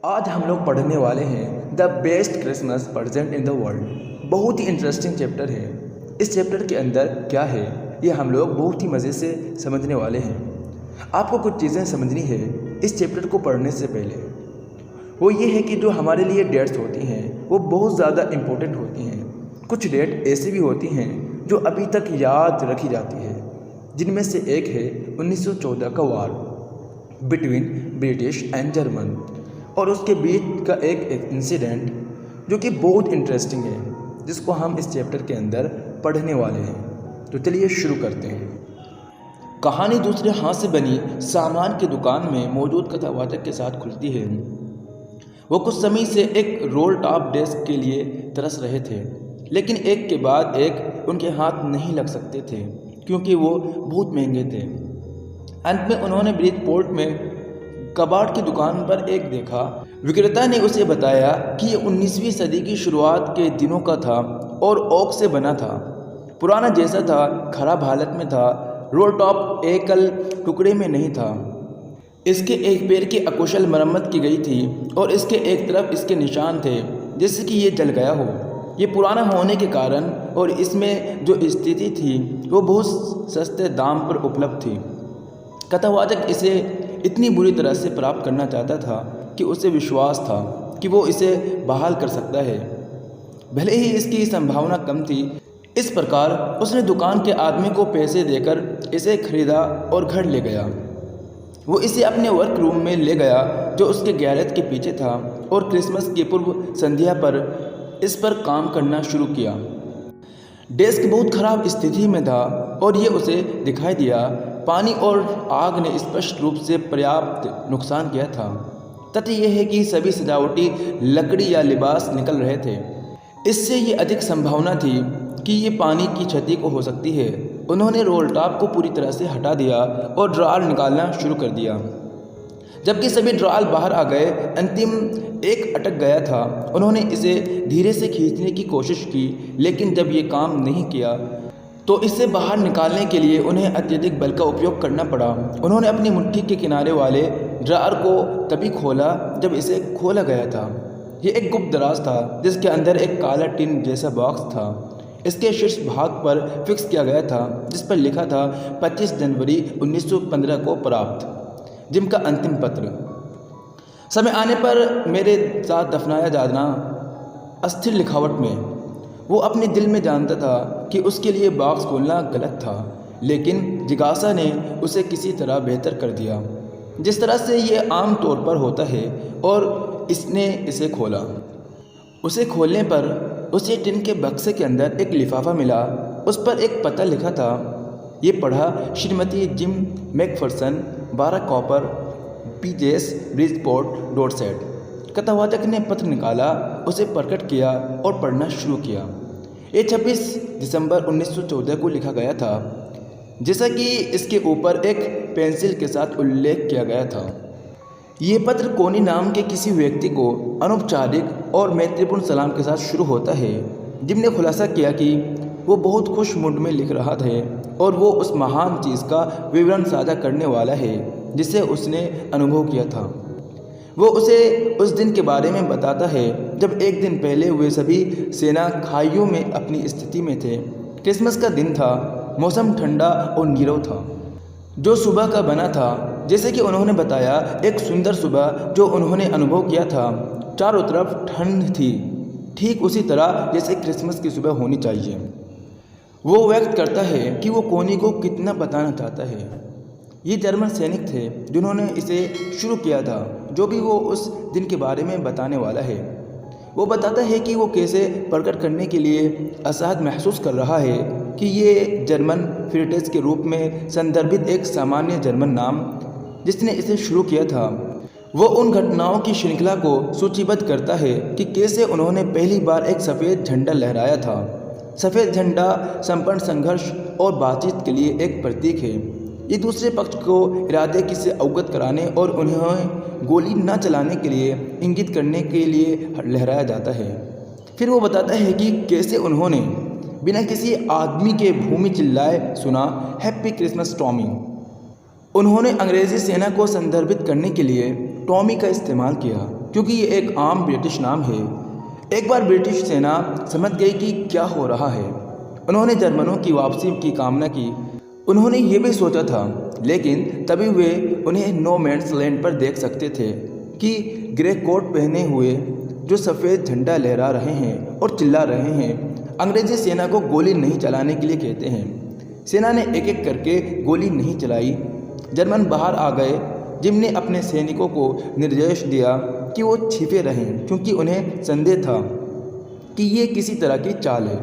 आज हम लोग पढ़ने वाले हैं the best Christmas present in the world. बहुत ही इंटरेस्टिंग चैप्टर है। इस चैप्टर के अंदर क्या है ये हम लोग बहुत ही मज़े से समझने वाले हैं। आपको कुछ चीज़ें समझनी है इस चैप्टर को पढ़ने से पहले। वो ये है कि जो हमारे लिए डेट्स होती हैं वो बहुत ज़्यादा इम्पोर्टेंट होती हैं। कुछ डेट ऐसी भी होती हैं जो अभी तक याद रखी जाती है, जिनमें से एक है 1914 का वार बिटवीन ब्रिटिश एंड जर्मन, और उसके बीच का एक इंसिडेंट जो कि बहुत इंटरेस्टिंग है, जिसको हम इस चैप्टर के अंदर पढ़ने वाले हैं। तो चलिए शुरू करते हैं। कहानी दूसरे हाथ से बनी सामान की दुकान में मौजूद कथावाचक के साथ खुलती है। वो कुछ समय से एक रोल टॉप डेस्क के लिए तरस रहे थे, लेकिन एक के बाद एक उनके हाथ नहीं लग सकते थे क्योंकि वो बहुत महंगे थे। अंत में उन्होंने ब्रिजपोर्ट में कबाड़ की दुकान पर एक देखा। विक्रेता ने उसे बताया कि ये 19वीं सदी की शुरुआत के दिनों का था और ओक से बना था। पुराना जैसा था, खराब हालत में था। रोल टॉप एकल टुकड़े में नहीं था। इसके एक पैर की अकुशल मरम्मत की गई थी और इसके एक तरफ इसके निशान थे जैसे कि ये जल गया हो। ये पुराना होने के कारण और इसमें जो स्थिति थी वो बहुत सस्ते दाम पर उपलब्ध थी। कथावाचक इसे इतनी बुरी तरह से प्राप्त करना चाहता था कि उसे विश्वास था कि वो इसे बहाल कर सकता है, भले ही इसकी संभावना कम थी। इस प्रकार उसने दुकान के आदमी को पैसे देकर इसे खरीदा और घर ले गया। वो इसे अपने वर्क रूम में ले गया जो उसके गैरेज के पीछे था और क्रिसमस की पूर्व संध्या पर इस पर काम करना शुरू किया। डेस्क बहुत खराब स्थिति में था और ये उसे दिखाई दिया। पानी और आग ने स्पष्ट रूप से पर्याप्त नुकसान किया था। तथ्य यह है कि सभी सजावटी लकड़ी या लिबास निकल रहे थे। इससे ये अधिक संभावना थी कि ये पानी की क्षति को हो सकती है। उन्होंने रोल टॉप को पूरी तरह से हटा दिया और ड्रॉर निकालना शुरू कर दिया। जबकि सभी ड्रॉर बाहर आ गए, अंतिम एक अटक गया था। उन्होंने इसे धीरे से खींचने की कोशिश की, लेकिन जब ये काम नहीं किया तो इसे बाहर निकालने के लिए उन्हें अत्यधिक बल का उपयोग करना पड़ा। उन्होंने अपनी मुट्ठी के किनारे वाले ड्रॉर को तभी खोला जब इसे खोला गया था। ये एक गुप्त दराज था जिसके अंदर एक काला टिन जैसा बॉक्स था। इसके शीर्ष भाग पर फिक्स किया गया था जिस पर लिखा था 25 जनवरी 1915 को प्राप्त, जिम का अंतिम पत्र। समय आने पर मेरे साथ दफनाया जाना। अस्थिर लिखावट में वो अपने दिल में जानता था कि उसके लिए बॉक्स खोलना गलत था, लेकिन जिज्ञासा ने उसे किसी तरह बेहतर कर दिया, जिस तरह से ये आम तौर पर होता है, और इसने इसे खोला। उसे खोलने पर उसे टिन के बक्से के अंदर एक लिफाफा मिला। उस पर एक पता लिखा था। ये पढ़ा, Shrimati gym McPherson, 12 copper PJs, Bridgeport, Dorset. कथावाचक ने पत्र निकाला, उसे प्रकट किया और पढ़ना शुरू किया। ये 26 दिसंबर 1914 को लिखा गया था, जैसा कि इसके ऊपर एक पेंसिल के साथ उल्लेख किया गया था। ये पत्र कोनी नाम के किसी व्यक्ति को अनौपचारिक और मैत्रीपूर्ण सलाम के साथ शुरू होता है। जिम ने खुलासा किया कि वो बहुत खुश मूड में लिख रहा था और वो उस महान चीज़ का विवरण साझा करने वाला है जिसे उसने अनुभव किया था। वो उसे उस दिन के बारे में बताता है जब एक दिन पहले वे सभी सेना खाइयों में अपनी स्थिति में थे। क्रिसमस का दिन था, मौसम ठंडा और नीरव था, जो सुबह का बना था। जैसे कि उन्होंने बताया, एक सुंदर सुबह जो उन्होंने अनुभव किया था। चारों तरफ ठंड थी, ठीक उसी तरह जैसे क्रिसमस की सुबह होनी चाहिए। वो व्यक्त करता है कि वो कोनी को कितना बताना चाहता है। ये जर्मन सैनिक थे जिन्होंने इसे शुरू किया था, जो भी वो उस दिन के बारे में बताने वाला है। वो बताता है कि वो कैसे प्रकट करने के लिए असहज महसूस कर रहा है कि ये जर्मन फ्रीटेज के रूप में संदर्भित एक सामान्य जर्मन नाम जिसने इसे शुरू किया था। वो उन घटनाओं की श्रृंखला को सूचीबद्ध करता है कि कैसे उन्होंने पहली बार एक सफ़ेद झंडा लहराया था। सफ़ेद झंडा संपूर्ण संघर्ष और बातचीत के लिए एक प्रतीक है। ये दूसरे पक्ष को इरादे की से अवगत कराने और उन्हें गोली न चलाने के लिए इंगित करने के लिए लहराया जाता है। फिर वो बताता है कि कैसे उन्होंने बिना किसी आदमी के भूमि चिल्लाए सुना, हैप्पी क्रिसमस टॉमी। उन्होंने अंग्रेज़ी सेना को संदर्भित करने के लिए टॉमी का इस्तेमाल किया क्योंकि ये एक आम ब्रिटिश नाम है। एक बार ब्रिटिश सेना समझ गई कि क्या हो रहा है। उन्होंने जर्मनों की वापसी की कामना की। उन्होंने ये भी सोचा था, लेकिन तभी वे उन्हें नो मैन्स लैंड पर देख सकते थे कि ग्रे कोट पहने हुए जो सफ़ेद झंडा लहरा रहे हैं और चिल्ला रहे हैं, अंग्रेजी सेना को गोली नहीं चलाने के लिए कहते हैं। सेना ने एक एक करके गोली नहीं चलाई। जर्मन बाहर आ गए। जिम ने अपने सैनिकों को निर्देश दिया कि वो छिपे रहें, क्योंकि उन्हें संदेह था कि ये किसी तरह की चाल है।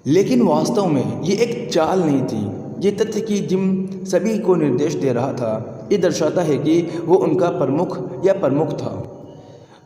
लेकिन वास्तव में ये एक चाल नहीं थी। ये तथ्य कि जिम सभी को निर्देश दे रहा था, ये दर्शाता है कि वो उनका प्रमुख या प्रमुख था।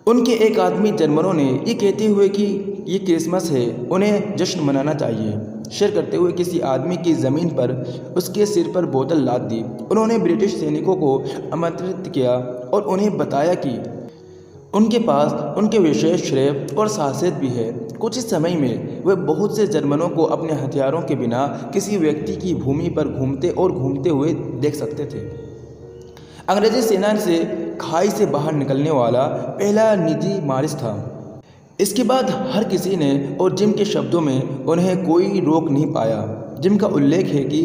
उनके एक आदमी जर्मनों ने ये कहते हुए कि ये क्रिसमस है, उन्हें जश्न मनाना चाहिए, शेयर करते हुए किसी आदमी की ज़मीन पर उसके सिर पर बोतल लाद दी। उन्होंने ब्रिटिश सैनिकों को आमंत्रित किया और उन्हें बताया कि उनके पास उनके विशेष श्रेय और साहसियत भी है। कुछ ही समय में वे बहुत से जर्मनों को अपने हथियारों के बिना किसी व्यक्ति की भूमि पर घूमते हुए देख सकते थे। अंग्रेजी सेना से खाई से बाहर निकलने वाला पहला निजी मारिच था। इसके बाद हर किसी ने, और जिम के शब्दों में, उन्हें कोई रोक नहीं पाया। जिम का उल्लेख है कि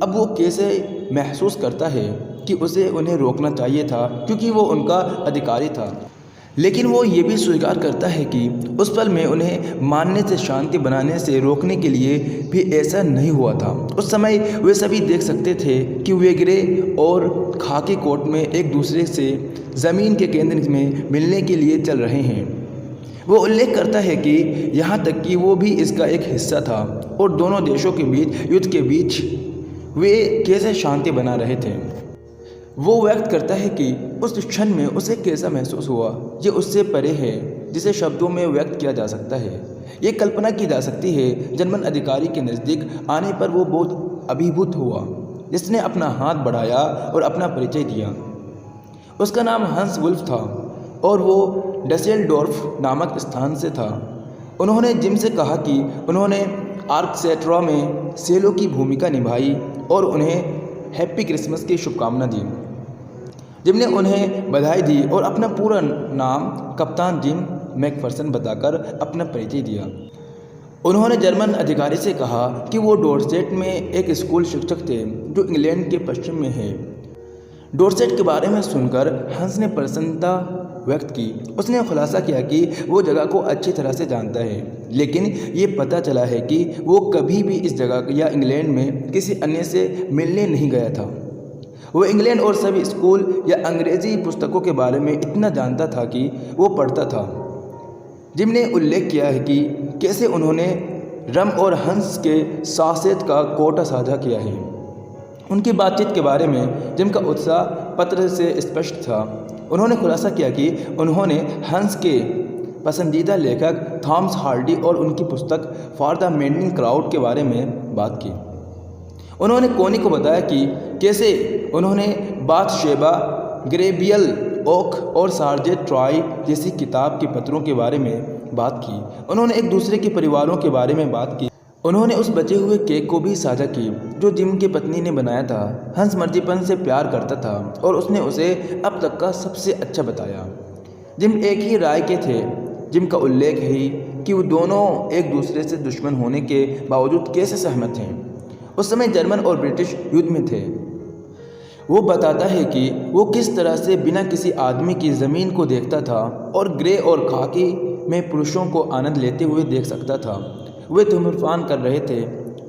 अब वो कैसे महसूस करता है कि उसे उन्हें रोकना चाहिए था, क्योंकि वो उनका अधिकारी था। लेकिन वो ये भी स्वीकार करता है कि उस पल में उन्हें मानने से, शांति बनाने से रोकने के लिए भी ऐसा नहीं हुआ था। उस समय वे सभी देख सकते थे कि वे ग्रे और खाकी कोट में एक दूसरे से ज़मीन के केंद्र में मिलने के लिए चल रहे हैं। वो उल्लेख करता है कि यहाँ तक कि वो भी इसका एक हिस्सा था, और दोनों देशों के बीच युद्ध के बीच वे कैसे शांति बना रहे थे। वो व्यक्त करता है कि उस क्षण में उसे कैसा महसूस हुआ। ये उससे परे है जिसे शब्दों में व्यक्त किया जा सकता है। ये कल्पना की जा सकती है। जर्मन अधिकारी के नज़दीक आने पर वो बहुत अभिभूत हुआ, जिसने अपना हाथ बढ़ाया और अपना परिचय दिया। उसका नाम हंस वुल्फ था और वो डसेल्डोर्फ नामक स्थान से था। उन्होंने जिम से कहा कि उन्होंने आर्कसेट्रा में सेलो की भूमिका निभाई और उन्हें हैप्पी क्रिसमस की शुभकामना दी। जिम ने उन्हें बधाई दी और अपना पूरा नाम कप्तान जिम मैकफर्सन बताकर अपना परिचय दिया। उन्होंने जर्मन अधिकारी से कहा कि वो डोरसेट में एक स्कूल शिक्षक थे जो इंग्लैंड के पश्चिम में है। डोरसेट के बारे में सुनकर हंस ने प्रसन्नता व्यक्त की। उसने खुलासा किया कि वो जगह को अच्छी तरह से जानता है, लेकिन ये पता चला है कि वो कभी भी इस जगह या इंग्लैंड में किसी अन्य से मिलने नहीं गया था। वो इंग्लैंड और सभी स्कूल या अंग्रेजी पुस्तकों के बारे में इतना जानता था कि वो पढ़ता था। जिम ने उल्लेख किया है कि कैसे उन्होंने रम और हंस के साहसियत का कोटा साझा किया है। उनकी बातचीत के बारे में जिम का उत्साह पत्र से स्पष्ट था। उन्होंने खुलासा किया कि उन्होंने हंस के पसंदीदा लेखक थॉमस हार्डी और उनकी पुस्तक फॉर द मेंडिंग क्राउड के बारे में बात की। उन्होंने कोनी को बताया कि कैसे उन्होंने बाथशेबा, ग्रेबियल ओक और सार्जेंट ट्रॉय जैसी किताब के पत्रों के बारे में बात की। उन्होंने एक दूसरे के परिवारों के बारे में बात की। उन्होंने उस बचे हुए केक को भी साझा की जो जिम की पत्नी ने बनाया था। हंस मर्जीपन से प्यार करता था और उसने उसे अब तक का सबसे अच्छा बताया। जिम एक ही राय के थे। जिम का उल्लेख है कि वो दोनों एक दूसरे से दुश्मन होने के बावजूद कैसे सहमत हैं। उस समय जर्मन और ब्रिटिश युद्ध में थे। वो बताता है कि वो किस तरह से बिना किसी आदमी की ज़मीन को देखता था और ग्रे और खाकी में पुरुषों को आनंद लेते हुए देख सकता था। वे धूम्रपान कर रहे थे,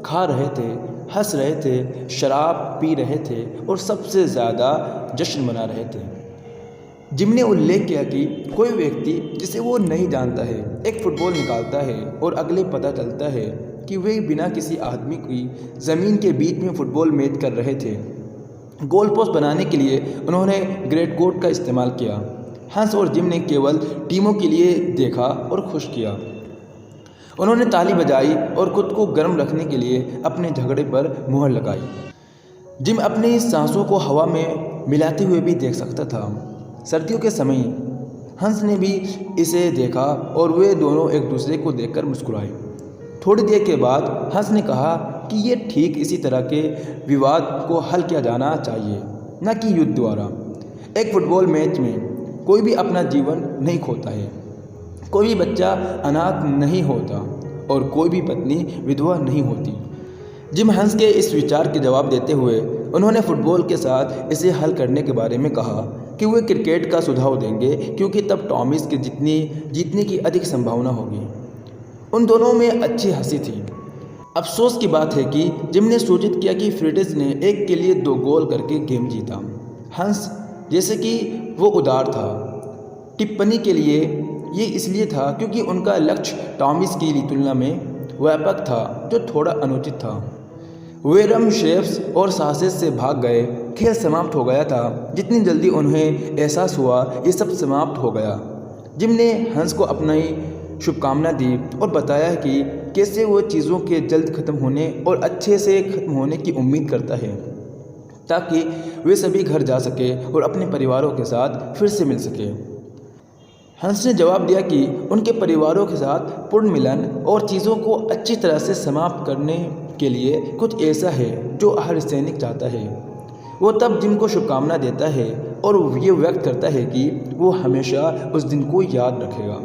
खा रहे थे, हंस रहे थे, शराब पी रहे थे और सबसे ज़्यादा जश्न मना रहे थे। जिम ने उल्लेख किया कि कोई व्यक्ति जिसे वो नहीं जानता है एक फुटबॉल निकालता है और अगले पता चलता है कि वे बिना किसी आदमी की ज़मीन के बीच में फुटबॉल मैच कर रहे थे। गोल पोस्ट बनाने के लिए उन्होंने ग्रेट कोट का इस्तेमाल किया। हंस और जिम ने केवल टीमों के लिए देखा और खुश किया। उन्होंने ताली बजाई और खुद को गर्म रखने के लिए अपने झगड़े पर मुहर लगाई। जिम अपनी सांसों को हवा में मिलाते हुए भी देख सकता था। सर्दियों के समय हंस ने भी इसे देखा और वे दोनों एक दूसरे को देखकर मुस्कुराए। थोड़ी देर के बाद हंस ने कहा कि ये ठीक इसी तरह के विवाद को हल किया जाना चाहिए, न कि युद्ध द्वारा। एक फुटबॉल मैच में कोई भी अपना जीवन नहीं खोता है, कोई भी बच्चा अनाथ नहीं होता और कोई भी पत्नी विधवा नहीं होती। जिम हंस के इस विचार के जवाब देते हुए उन्होंने फुटबॉल के साथ इसे हल करने के बारे में कहा कि वे क्रिकेट का सुझाव देंगे क्योंकि तब टॉमिस के जीतने की अधिक संभावना होगी। उन दोनों में अच्छी हंसी थी। अफसोस की बात है कि जिम ने सूचित किया कि फ्रिट्ज ने 1 के लिए 2 गोल करके गेम जीता। हंस जैसे कि वो उदार था। टिप्पणी के लिए ये इसलिए था क्योंकि उनका लक्ष्य टॉमिस की तुलना में व्यापक था, जो थोड़ा अनुचित था। वे रम शेफ्स और सासेस से भाग गए। खेल समाप्त हो गया था। जितनी जल्दी उन्हें एहसास हुआ ये सब समाप्त हो गया, जिम ने हंस को अपनी शुभकामना दी और बताया कि कैसे वो चीज़ों के जल्द ख़त्म होने और अच्छे से ख़त्म होने की उम्मीद करता है ताकि वे सभी घर जा सके और अपने परिवारों के साथ फिर से मिल सके। हंस ने जवाब दिया कि उनके परिवारों के साथ पूर्ण मिलन और चीज़ों को अच्छी तरह से समाप्त करने के लिए कुछ ऐसा है जो हर सैनिक चाहता है। वो तब जिम को शुभकामना देता है और ये व्यक्त करता है कि वो हमेशा उस दिन को याद रखेगा।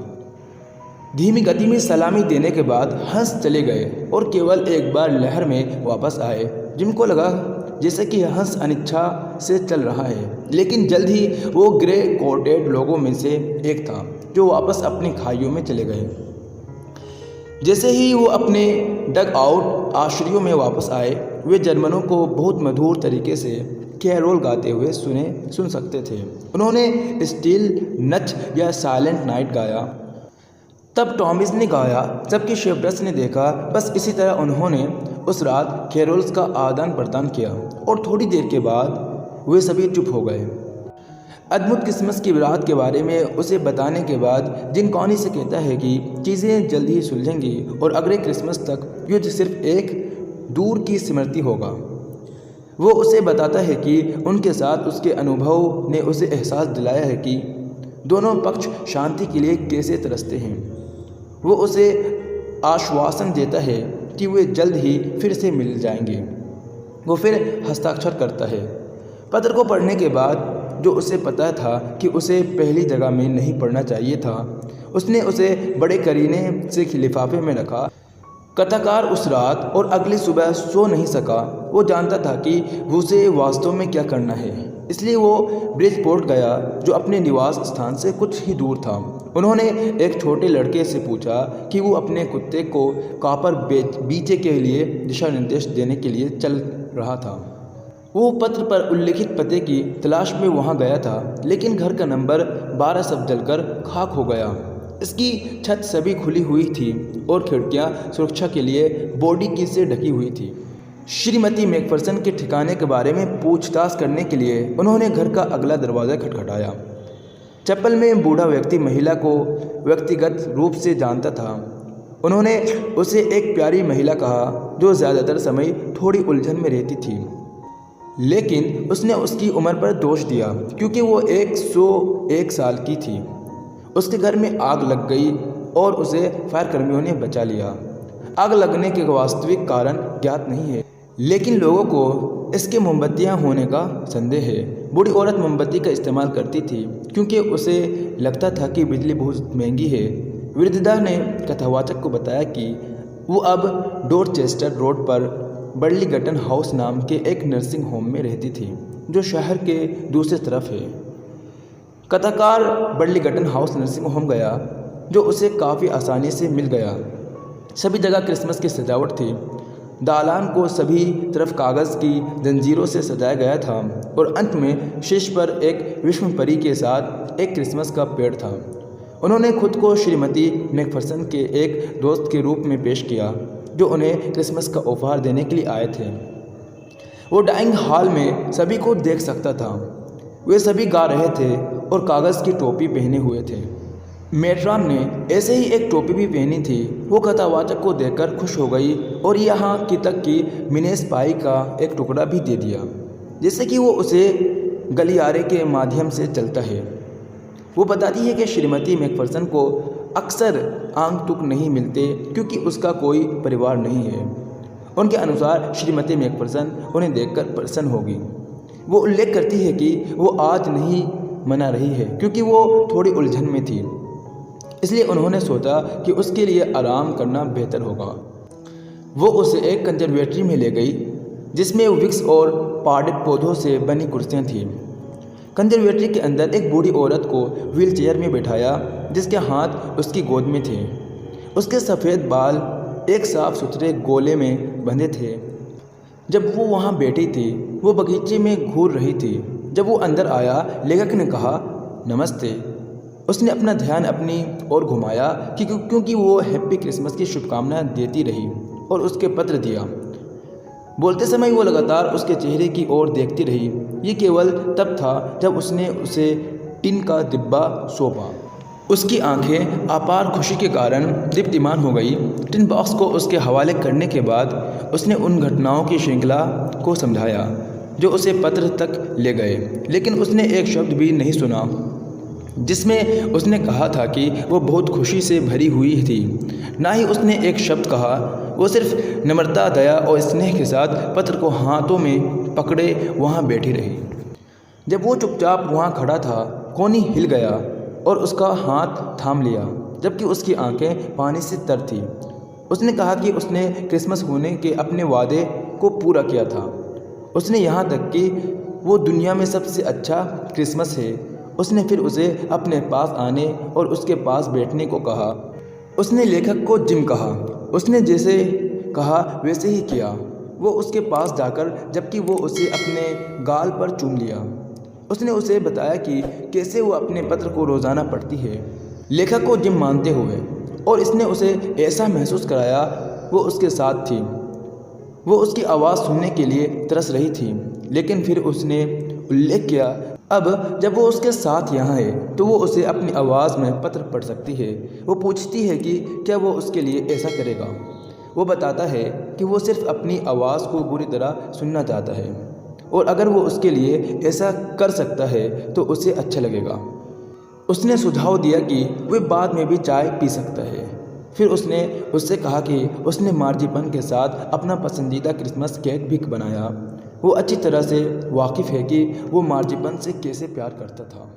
धीमी गति में सलामी देने के बाद हंस चले गए और केवल एक बार लहर में वापस आए। जिम को लगा जैसे कि हंस अनिच्छा से चल रहा है, लेकिन जल्द ही वो ग्रे कोटेड लोगों में से एक था जो वापस अपनी खाइयों में चले गए। जैसे ही वो अपने डग आउट आश्रयों में वापस आए, वे जर्मनों को बहुत मधुर तरीके से कैरोल गाते हुए सुन सकते थे। उन्होंने स्टील नच या साइलेंट नाइट गाया। तब टॉमिस ने गाया, जबकि शेफर्स ने देखा। बस इसी तरह उन्होंने उस रात कैरोल्स का आदान प्रदान किया और थोड़ी देर के बाद वे सभी चुप हो गए। अद्भुत क्रिसमस की रात के बारे में उसे बताने के बाद जिन कॉनी से कहता है कि चीज़ें जल्द ही सुलझेंगी और अगले क्रिसमस तक युद्ध सिर्फ एक दूर की स्मृति होगा। वो उसे बताता है कि उनके साथ उसके अनुभव ने उसे एहसास दिलाया है कि दोनों पक्ष शांति के लिए कैसे तरसते हैं। वो उसे आश्वासन देता है कि वे जल्द ही फिर से मिल जाएंगे। वो फिर हस्ताक्षर करता है। पत्र को पढ़ने के बाद, जो उसे पता था कि उसे पहली जगह में नहीं पढ़ना चाहिए था, उसने उसे बड़े करीने से लिफाफे में रखा। कथाकार उस रात और अगली सुबह सो नहीं सका। वो जानता था कि उसे वास्तव में क्या करना है, इसलिए वो ब्रिजपोर्ट गया, जो अपने निवास स्थान से कुछ ही दूर था। उन्होंने एक छोटे लड़के से पूछा कि वो अपने कुत्ते को कापर बीचे के लिए दिशा निर्देश देने के लिए चल रहा था। वो पत्र पर उल्लिखित पते की तलाश में वहाँ गया था, लेकिन घर का नंबर 12 सब जलकर खाक हो गया। इसकी छत सभी खुली हुई थी और खिड़कियाँ सुरक्षा के लिए बॉडी की से ढकी हुई थी। श्रीमती मैकफरसन के ठिकाने के बारे में पूछताछ करने के लिए उन्होंने घर का अगला दरवाज़ा खटखटाया। चप्पल में बूढ़ा व्यक्ति महिला को व्यक्तिगत रूप से जानता था। उन्होंने उसे एक प्यारी महिला कहा जो ज़्यादातर समय थोड़ी उलझन में रहती थी, लेकिन उसने उसकी उम्र पर दोष दिया क्योंकि वो 101 साल की थी। उसके घर में आग लग गई और उसे फायर कर्मियों ने बचा लिया। आग लगने के वास्तविक कारण ज्ञात नहीं है, लेकिन लोगों को इसके मोमबत्तियां होने का संदेह है। बूढ़ी औरत मोमबत्ती का इस्तेमाल करती थी क्योंकि उसे लगता था कि बिजली बहुत महंगी है। वृद्धा ने कथावाचक को बताया कि वो अब डोरचेस्टर रोड पर बर्लिंगटन हाउस नाम के एक नर्सिंग होम में रहती थी, जो शहर के दूसरी तरफ है। कथाकार बर्लिंगटन हाउस नर्सिंग होम गया, जो उसे काफ़ी आसानी से मिल गया। सभी जगह क्रिसमस की सजावट थी। दालान को सभी तरफ कागज़ की जंजीरों से सजाया गया था और अंत में शीर्ष पर एक विश्व परी के साथ एक क्रिसमस का पेड़ था। उन्होंने खुद को श्रीमती मैकफरसन के एक दोस्त के रूप में पेश किया, जो उन्हें क्रिसमस का उपहार देने के लिए आए थे। वो डाइनिंग हॉल में सभी को देख सकता था। वे सभी गा रहे थे और कागज़ की टोपी पहने हुए थे। मेट्रॉन ने ऐसे ही एक टोपी भी पहनी थी। वो कथावाचक को देखकर खुश हो गई और यहाँ की तक कि मिनेस पाई का एक टुकड़ा भी दे दिया, जैसे कि वो उसे गलियारे के माध्यम से चलता है। वो बताती है कि श्रीमती मैकफरसन को अक्सर आंख तुक नहीं मिलते क्योंकि उसका कोई परिवार नहीं है। उनके अनुसार श्रीमती मैकफरसन उन्हें देखकर प्रसन्न होगी। वो उल्लेख करती है कि वो आज नहीं मना रही है क्योंकि वो थोड़ी उलझन में थी। इसलिए उन्होंने सोचा कि उसके लिए आराम करना बेहतर होगा। वो उसे एक कंजर्वेटरी में ले गई जिसमें विक्स और पार्डेड पौधों से बनी कुर्सियाँ थीं। कंजर्वेटरी के अंदर एक बूढ़ी औरत को व्हील चेयर में बिठाया जिसके हाथ उसकी गोद में थे। उसके सफ़ेद बाल एक साफ सुथरे गोले में बंधे थे। जब वो वहाँ बैठी थी वो बगीचे में घूर रही थी। जब वो अंदर आया लेखक ने कहा, नमस्ते। उसने अपना ध्यान अपनी ओर घुमाया क्योंकि वो हैप्पी क्रिसमस की शुभकामनाएं देती रही और उसके पत्र दिया। बोलते समय वो लगातार उसके चेहरे की ओर देखती रही। ये केवल तब था जब उसने उसे टिन का डिब्बा सौंपा। उसकी आंखें अपार खुशी के कारण दीप्तिमान हो गई। टिन बॉक्स को उसके हवाले करने के बाद उसने उन घटनाओं की श्रृंखला को समझाया जो उसे पत्र तक ले गए, लेकिन उसने एक शब्द भी नहीं सुना जिसमें उसने कहा था कि वो बहुत खुशी से भरी हुई थी। ना ही उसने एक शब्द कहा। वो सिर्फ नम्रता, दया और स्नेह के साथ पत्र को हाथों में पकड़े वहाँ बैठी रही। जब वो चुपचाप वहाँ खड़ा था, कोनी हिल गया और उसका हाथ थाम लिया जबकि उसकी आंखें पानी से तर थीं। उसने कहा कि उसने क्रिसमस होने के अपने वादे को पूरा किया था। उसने यहाँ तक कि वो दुनिया में सबसे अच्छा क्रिसमस है। उसने फिर उसे अपने पास आने और उसके पास बैठने को कहा। उसने लेखक को जिम कहा। उसने जैसे कहा वैसे ही किया। वो उसके पास जाकर जबकि वो उसे अपने गाल पर चूम लिया। उसने उसे बताया कि कैसे वो अपने पत्र को रोज़ाना पढ़ती है, लेखक को जिम मानते हुए, और इसने उसे ऐसा महसूस कराया वो उसके साथ थी। वो उसकी आवाज़ सुनने के लिए तरस रही थी। लेकिन फिर उसने उल्लेख किया, अब जब वो उसके साथ यहाँ है तो वो उसे अपनी आवाज़ में पत्र पढ़ सकती है। वो पूछती है कि क्या वो उसके लिए ऐसा करेगा। वो बताता है कि वो सिर्फ अपनी आवाज़ को बुरी तरह सुनना चाहता है और अगर वो उसके लिए ऐसा कर सकता है तो उसे अच्छा लगेगा। उसने सुझाव दिया कि वे बाद में भी चाय पी सकता है। फिर उसने उससे कहा कि उसने मार्जिपन के साथ अपना पसंदीदा क्रिसमस केक भी बनाया। वो अच्छी तरह से वाकिफ़ है कि वो मार्जिपन से कैसे प्यार करता था।